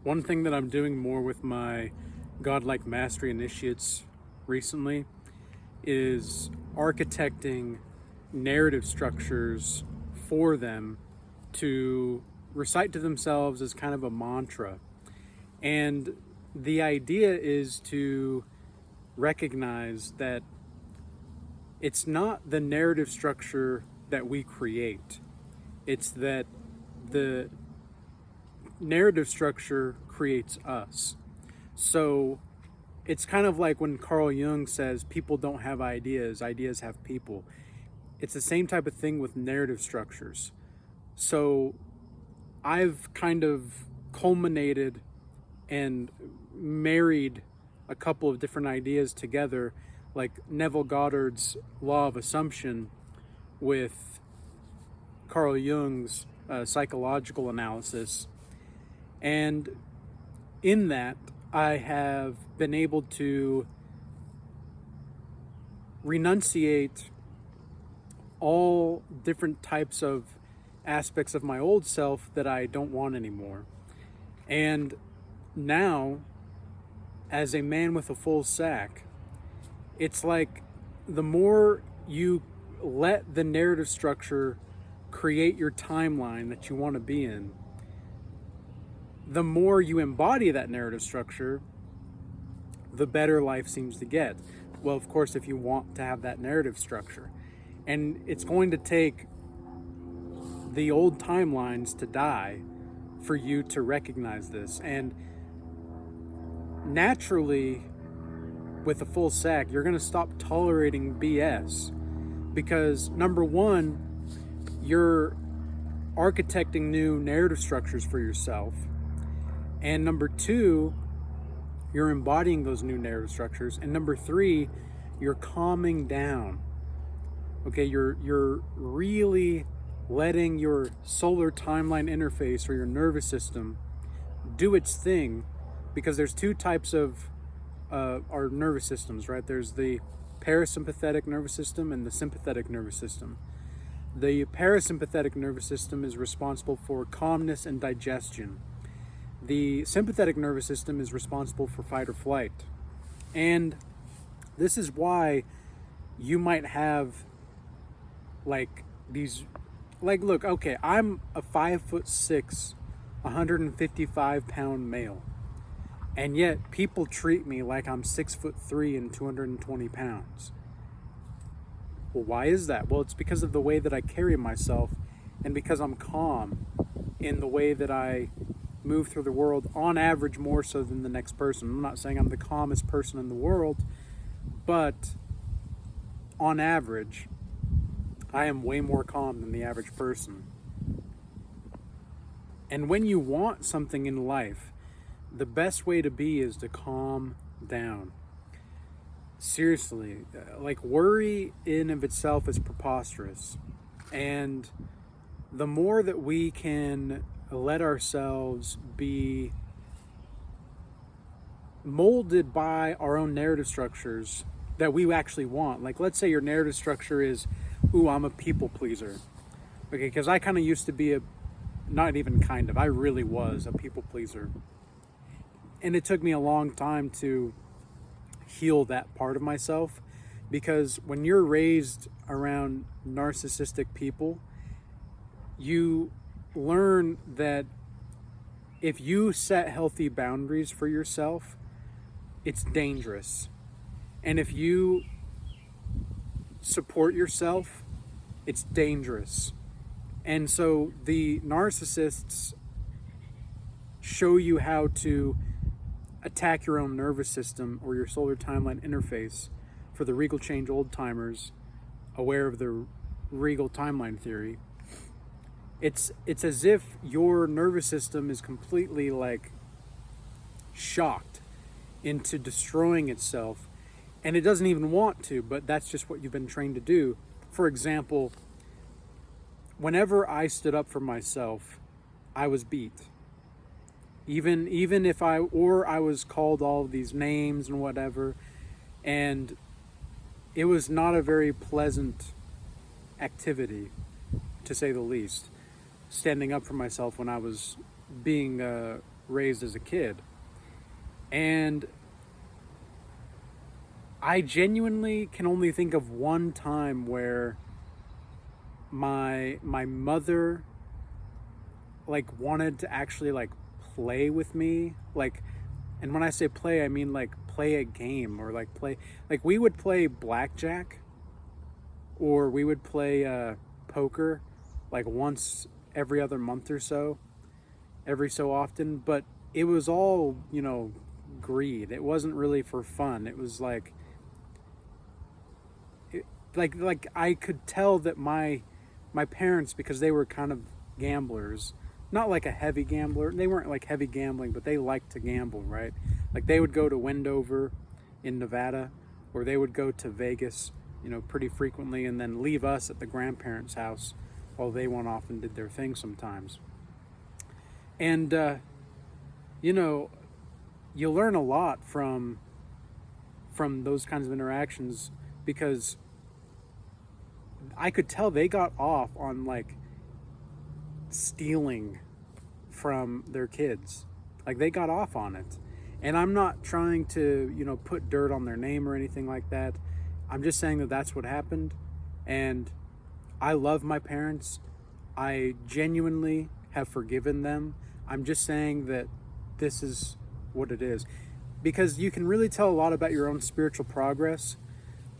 One thing that I'm doing more with my godlike mastery initiates recently is architecting narrative structures for them to recite to themselves as kind of a mantra. And the idea is to recognize that it's not the narrative structure that we create, it's that the narrative structure creates us. So it's kind of like when Carl Jung says people don't have ideas, ideas have people. It's the same type of thing with narrative structures. So I've kind of culminated and married a couple of different ideas together, like Neville Goddard's law of assumption with Carl Jung's psychological analysis. And in that, I have been able to renunciate all different types of aspects of my old self that I don't want anymore. And now, as a man with a full sack, it's like the more you let the narrative structure create your timeline that you want to be in, the more you embody that narrative structure, the better life seems to get. Well, of course, if you want to have that narrative structure. And it's going to take the old timelines to die for you to recognize this. And naturally, with a full sack, you're going to stop tolerating BS. Because number one, you're architecting new narrative structures for yourself. And number two, you're embodying those new narrative structures. And number three, you're calming down. Okay, you're really letting your solar timeline interface or your nervous system do its thing, because there's two types of our nervous systems, right? There's the parasympathetic nervous system and the sympathetic nervous system. The parasympathetic nervous system is responsible for calmness and digestion. The sympathetic nervous system is responsible for fight or flight. And this is why you might have look, okay, I'm a 5'6", 155-pound male. And yet people treat me like I'm 6'3" and 220 pounds. Well, why is that? Well, it's because of the way that I carry myself, and because I'm calm in the way that I move through the world, on average more so than the next person. I'm not saying I'm the calmest person in the world, but on average, I am way more calm than the average person. And when you want something in life, the best way to be is to calm down. Seriously, like worry in of itself is preposterous. And the more that we can let ourselves be molded by our own narrative structures that we actually want. Like, let's say your narrative structure is, ooh, I'm a people pleaser. Okay, because I kind of used to be I really was a people pleaser. And it took me a long time to heal that part of myself, because when you're raised around narcissistic people, you learn that if you set healthy boundaries for yourself, it's dangerous. And if you support yourself, it's dangerous. And so the narcissists show you how to attack your own nervous system or your solar timeline interface. For the Regal Change old timers aware of the Regal timeline theory, it's as if your nervous system is completely shocked into destroying itself, and it doesn't even want to, but that's just what you've been trained to do. For example, whenever I stood up for myself, I was beat. Even if I was called all of these names and whatever, and it was not a very pleasant activity, to say the least, standing up for myself when I was being raised as a kid. And I genuinely can only think of one time where my mother like wanted to actually like play with me, like, and when I say play, I mean like play a game, or like play, like we would play blackjack, or we would play poker like once every other month or so, every so often. But it was all, you know, greed. It wasn't really for fun. It was like like I could tell that my parents, because they were kind of gamblers, not like a heavy gambler, they weren't like heavy gambling, but they liked to gamble, right? Like they would go to Wendover in Nevada, or they would go to Vegas, you know, pretty frequently, and then leave us at the grandparents' house while they went off and did their thing sometimes. And you know, you learn a lot from those kinds of interactions, because I could tell they got off on like stealing from their kids. Like they got off on it. And I'm not trying to, you know, put dirt on their name or anything like that. I'm just saying that that's what happened. And I love my parents. I genuinely have forgiven them. I'm just saying that this is what it is. Because you can really tell a lot about your own spiritual progress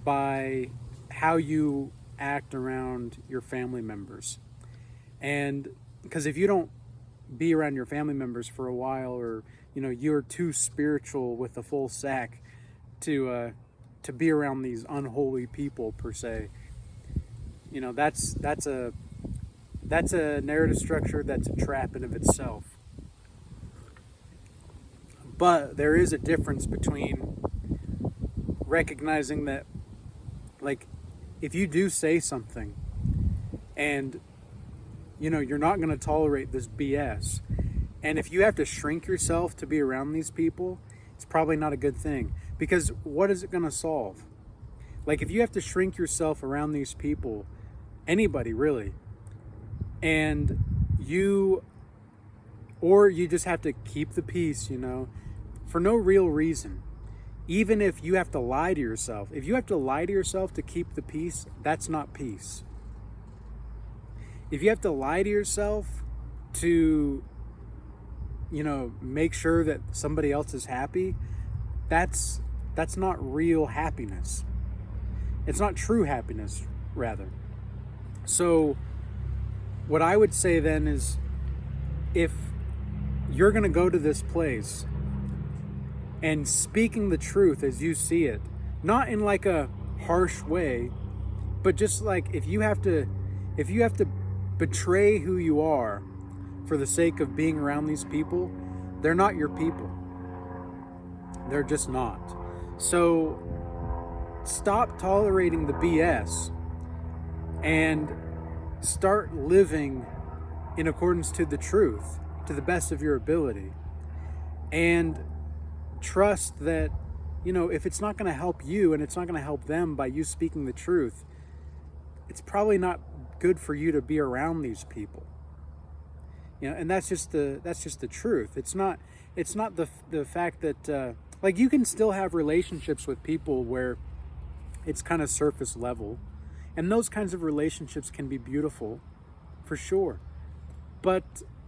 by how you act around your family members. And because if you don't be around your family members for a while, or you know, you're too spiritual with a full sack to be around these unholy people per se, you know, that's a narrative structure that's a trap in of itself. But there is a difference between recognizing that, like, if you do say something and, you know, you're not going to tolerate this BS, and if you have to shrink yourself to be around these people, it's probably not a good thing. Because what is it going to solve? Like, if you have to shrink yourself around these people, anybody really, and you just have to keep the peace, you know, for no real reason. Even if you have to lie to yourself, if you have to lie to yourself to keep the peace, that's not peace. If you have to lie to yourself to, you know, make sure that somebody else is happy, that's not real happiness. It's not true happiness, rather. So what I would say then is, if you're going to go to this place and speaking the truth as you see it, not in like a harsh way, but just like if you have to betray who you are for the sake of being around these people, they're not your people. They're just not. So stop tolerating the BS and start living in accordance to the truth, to the best of your ability. And trust that, you know, if it's not going to help you and it's not going to help them by you speaking the truth, it's probably not good for you to be around these people. You know, and that's just the truth. It's not the fact that like, you can still have relationships with people where it's kind of surface level, and those kinds of relationships can be beautiful for sure, but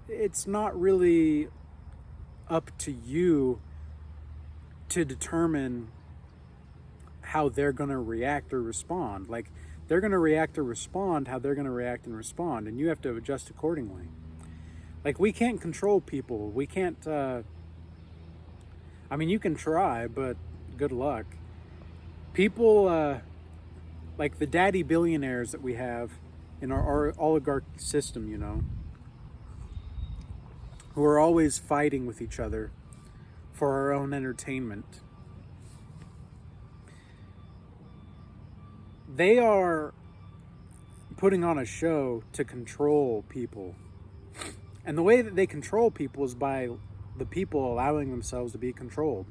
it's not really up to you to determine how they're going to react or respond. Like, they're going to react or respond how they're going to react and respond, and you have to adjust accordingly. Like, we can't control people. We can't, I mean, you can try, but good luck. People, like the daddy billionaires that we have in our oligarch system, you know, who are always fighting with each other for our own entertainment. They are putting on a show to control people. And the way that they control people is by the people allowing themselves to be controlled.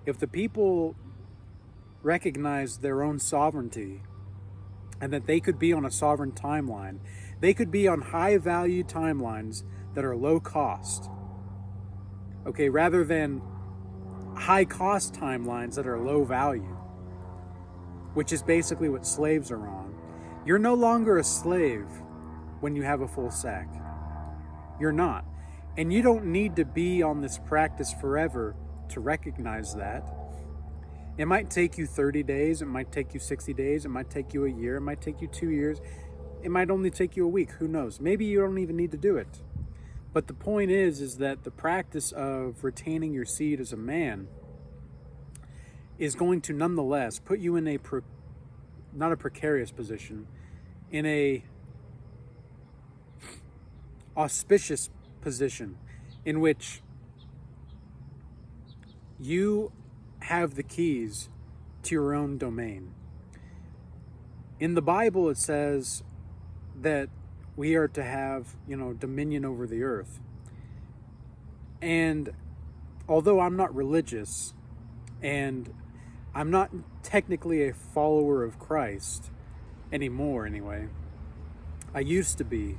If the people recognize their own sovereignty and that they could be on a sovereign timeline, they could be on high value timelines that are low cost, okay, rather than high cost timelines that are low value, which is basically what slaves are on. You're no longer a slave when you have a full sack. You're not. And you don't need to be on this practice forever to recognize that. It might take you 30 days, it might take you 60 days, it might take you a year, it might take you 2 years, it might only take you a week, who knows? Maybe you don't even need to do it. But the point is that the practice of retaining your seed as a man is going to nonetheless put you in a, not a precarious position, in a auspicious position in which you have the keys to your own domain. In the Bible, it says that we are to have, dominion over the earth. And although I'm not religious and I'm not technically a follower of Christ anymore anyway, I used to be.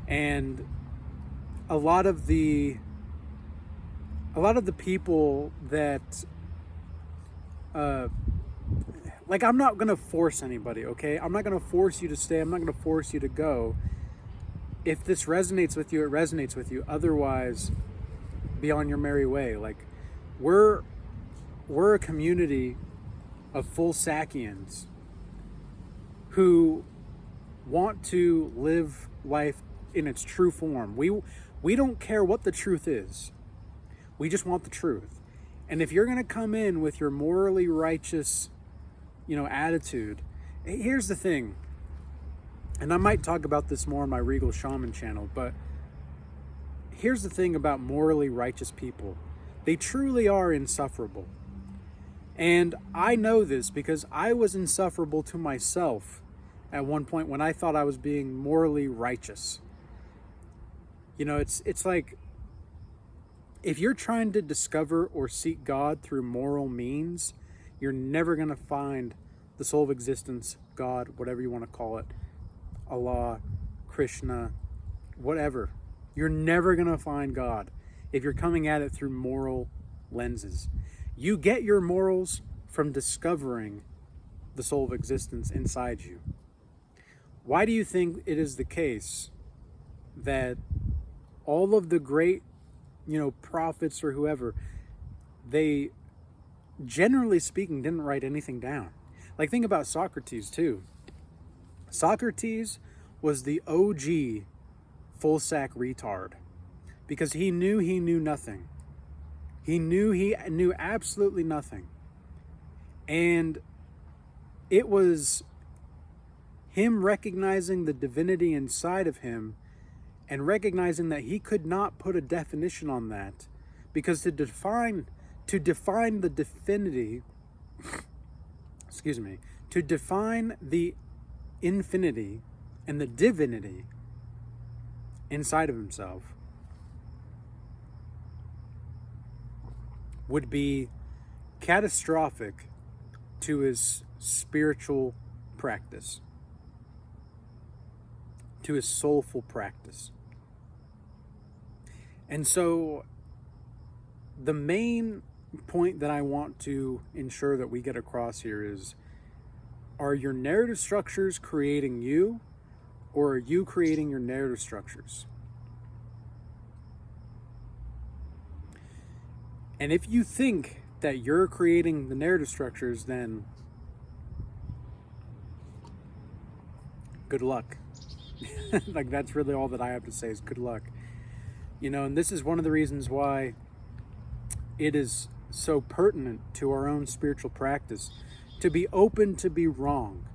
And a lot of the people that I'm not gonna force anybody, okay? I'm not gonna force you to stay, I'm not gonna force you to go. If this resonates with you, it resonates with you. Otherwise, be on your merry way. We're a community of full Sackians who want to live life in its true form. We don't care what the truth is. We just want the truth. And if you're going to come in with your morally righteous, attitude, here's the thing. And I might talk about this more on my Regal Shaman channel, but here's the thing about morally righteous people. They truly are insufferable. And I know this because I was insufferable to myself at one point when I thought I was being morally righteous. It's like, if you're trying to discover or seek God through moral means, you're never going to find the soul of existence, God, whatever you want to call it, Allah, Krishna, whatever. You're never going to find God if you're coming at it through moral lenses. You get your morals from discovering the soul of existence inside you. Why do you think it is the case that all of the great, prophets or whoever, they, generally speaking, didn't write anything down? Think about Socrates too. Socrates was the OG full sack retard because he knew nothing. He knew absolutely nothing. And it was him recognizing the divinity inside of him and recognizing that he could not put a definition on that, because to define the divinity, to define the infinity and the divinity inside of himself would be catastrophic to his spiritual practice, to his soulful practice. And so the main point that I want to ensure that we get across here is, are your narrative structures creating you, or are you creating your narrative structures? And if you think that you're creating the narrative structures, then good luck. That's really all that I have to say is good luck. And this is one of the reasons why it is so pertinent to our own spiritual practice to be open to be wrong.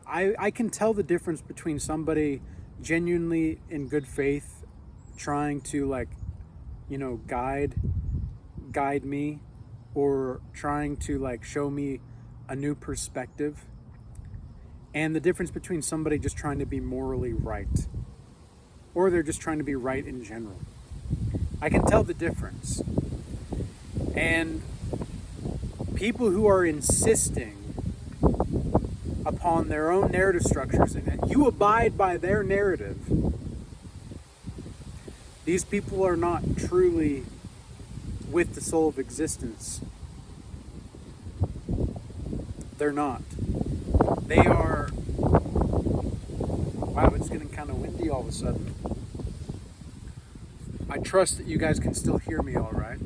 I can tell the difference between somebody genuinely in good faith trying to guide me, or trying to show me a new perspective, and the difference between somebody just trying to be morally right, or they're just trying to be right in general. I can tell the difference. And people who are insisting upon their own narrative structures and that you abide by their narrative, These people are not truly with the soul of existence. They're not. They are... Wow, it's getting kind of windy all of a sudden. I trust that you guys can still hear me all right.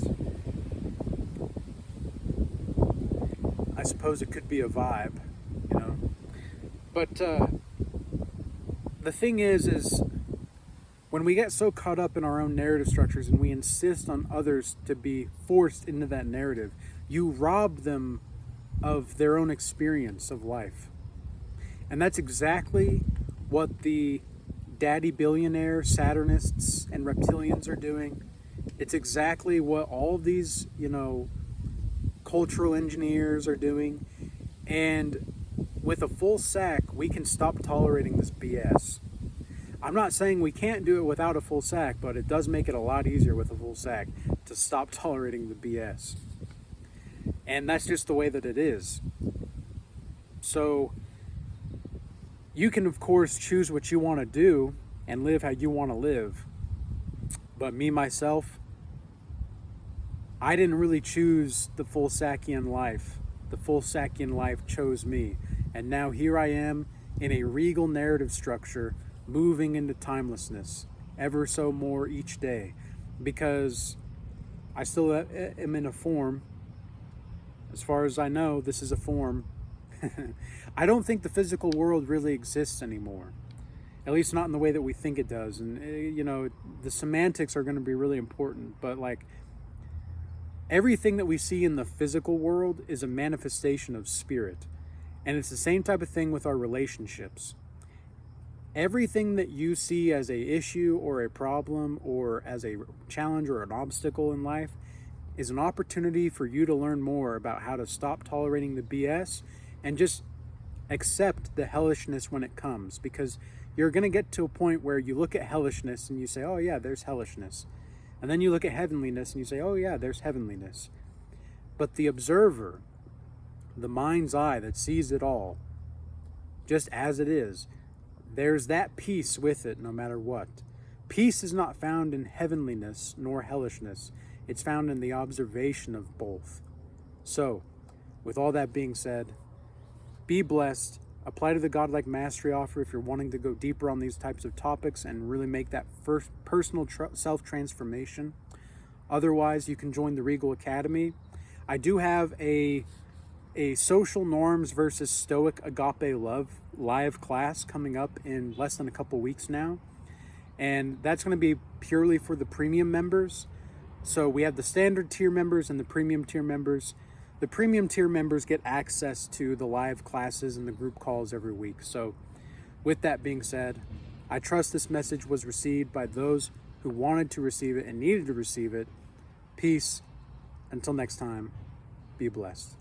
I suppose it could be a vibe, you know. But the thing is when we get so caught up in our own narrative structures and we insist on others to be forced into that narrative, you rob them of their own experience of life. And that's exactly what the daddy billionaire Saturnists and reptilians are doing. It's exactly what all of these, cultural engineers are doing. And with a full sack, we can stop tolerating this BS. I'm not saying we can't do it without a full sack, but it does make it a lot easier with a full sack to stop tolerating the BS. And that's just the way that it is. So you can, of course, choose what you want to do and live how you want to live. But me, myself, I didn't really choose the full Sackian life. The full Sackian life chose me. And now here I am in a regal narrative structure, moving into timelessness, ever so more each day. Because I still am in a form. As far as I know, this is a form. I don't think the physical world really exists anymore. At least not in the way that we think it does. And, the semantics are going to be really important. But, everything that we see in the physical world is a manifestation of spirit. And it's the same type of thing with our relationships. Everything that you see as a issue or a problem or as a challenge or an obstacle in life is an opportunity for you to learn more about how to stop tolerating the BS and just accept the hellishness when it comes. Because you're going to get to a point where you look at hellishness and you say, oh yeah, there's hellishness. And then you look at heavenliness and you say, oh yeah, there's heavenliness. But the observer, the mind's eye that sees it all, just as it is, there's that peace with it no matter what. Peace is not found in heavenliness nor hellishness. It's found in the observation of both. So, with all that being said, be blessed. Apply to the Godlike Mastery offer if you're wanting to go deeper on these types of topics and really make that first personal self-transformation. Otherwise, you can join the Regal Academy. I do have a social norms versus stoic agape love live class coming up in less than a couple weeks now. And that's going to be purely for the premium members. So we have the standard tier members and the premium tier members. The premium tier members get access to the live classes and the group calls every week. So with that being said, I trust this message was received by those who wanted to receive it and needed to receive it. Peace. Until next time, be blessed.